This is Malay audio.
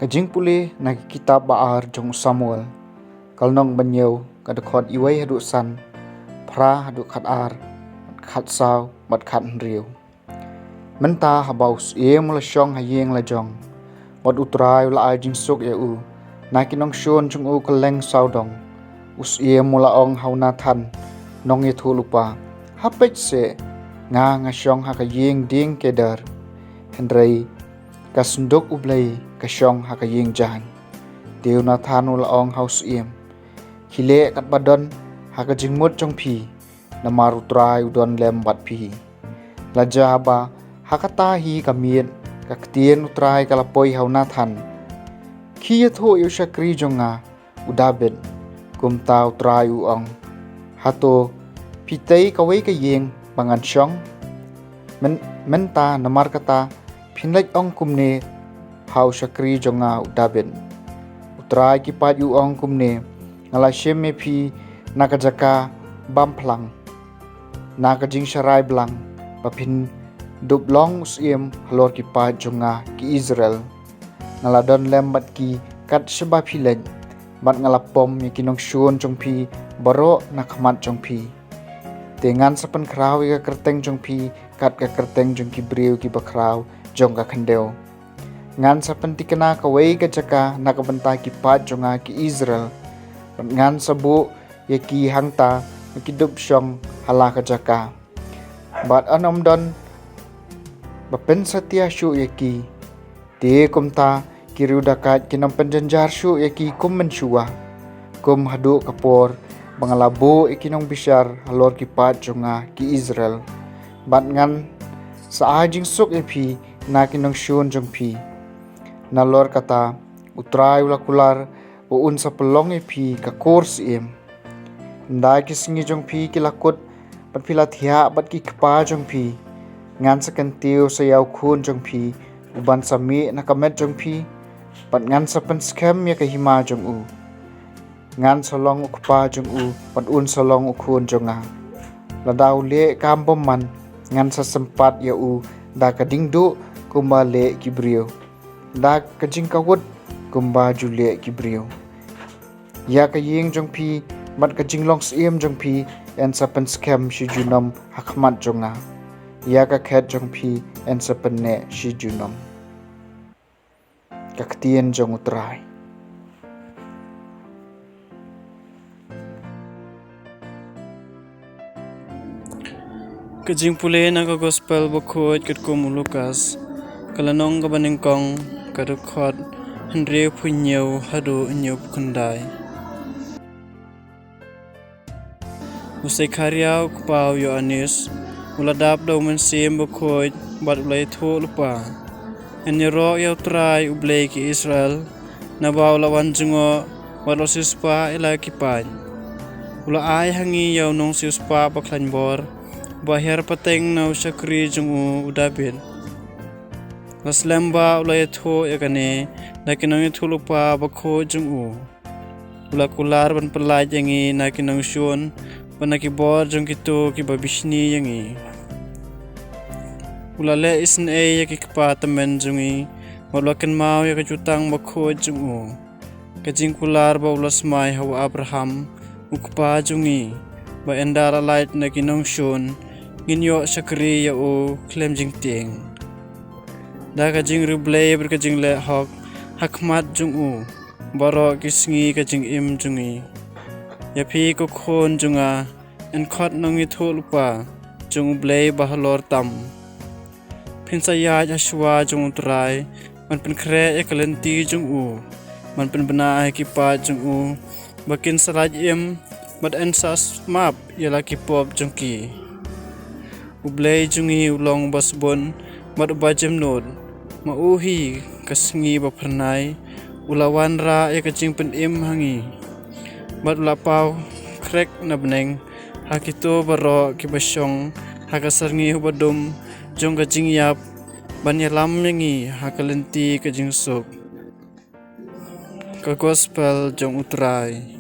Jingpule na kitab baar jong Samuel kalnong banyo kadakot iway hadu san pra hadu khat ar khat saw mat khat riu menta habaus la shong hayeng la jong wat utrai la ai jing sok ya u na kinong shon jong u kaleng saw dong us mula ong hauna than nong ye thu lupa hapech se nga shong hakayeng ding kedar hendrei kasundok ublay kasyong hakayeng jahan deu na thanu la ong haus hile kat badon hakajing mut jong phi na maru trai udon lem bat phi laja ba hakata hi kamien kaktien utrai kalapoi hauna than khi tho yu shakri jonga udabet kum tau trai u ong hato pitei kawai ka yeng bangan syong menta namar kata phinlek ong kumne hau shakri jonga udabet utrai ki pat yu ong kumne ngala sheme phi nakajaka bamplang nakajing sharai blang papin dublong usiem halor ki pat jonga ki Israel ngala don lembat ki kat sheba philen mat ngala pom mi kinong shun jong phi baro nakmat jong phi tengan sapan kraw ka kerteng jong phi kat ka kerteng jong ki breu ki bakraw jong ka khandeu ngan sapan tikana kawai ka jaka nakabanta ki pat jonga ki Israel ngan sabu yaki hangta kidup syong hala ka jaka bat anom don bapen satia syu yaki te kumta kiru dakat kinam penjanjar syu yaki kum mensyua kum hadu kapor bangalabo ikinong bisyar halor ki pat jonga ki Israel bat ngan sa ajing sok epi na kinong syun jong pi nalor kata utrai ula kular uun sa pelong epi ka kurs ndai ki Sngi jong pi ki lakut pat pilat hia bat ki kpa jong pi ngan sa kantiu sa yaw khun jong pi uban sami nakamet jong pi pat ngan sa penskem ya kahima jong u ngan solong ukpa jong u pat un solong ukhun jonga ladaw le kambom man ngan sa sempat ya u da kadingdu kumba le kibrio da kajing kawut kumba jule kibrio ya kayeng jong pi mat kajing long siem jong pi en sa penskem shi junom hakmat jonga ya ka khet jong pi en sa penne shi junom kaktien jong utrai Jingpule na ka gospel bakot kat ko Lukas kalanong ka baningkong kadukot Andre punyo hadu nyup kundai usai karyaw kpaw yo anis uladap daw mensim bakot bat ulay thu lupa eniro yaw try ublay ki Israel nabaw lawan jungo walo sispa ila kipan ula ay hangi yaw nong sispa paklanbor bahir pateng nau shakri jungu udabit las lemba ulay tho yakane nakinong ithu lupa bakho jungu ula kular ban pelaj yangi nakinong shun panakibor jung kitu ki babishni yangi ula le isne yakikpa tamen jungi walakin mau yakajutang bakho jungu kajing kular ba ulas mai hawa Abraham ukpa jungi ba endara light nakinong shun ginyo shakri ya o klem jing ting da ka jing rublay ber ka jing le hok hakmat jung u baro ki Sngi ka jing im jungi ya phi ko khon junga en khot nong i thul pa jung blay bahalor tam phinsa ya ashwa jung trai man pen kre e kalenti jung u man pen bana ki pa jung u bakin saraj im bat en sas map yala ki pop jung ki ublay jungi ulong basbon mat bajem nod mauhi ka Sngi ba pernai ulawan ra e ka jing pen im hangi mat lapaw krek na beneng hakito baro ki basyong hakasarngi hubadum jong ka jing yap banyalam yangi hakalenti ka jing sok ka gospel jong utrai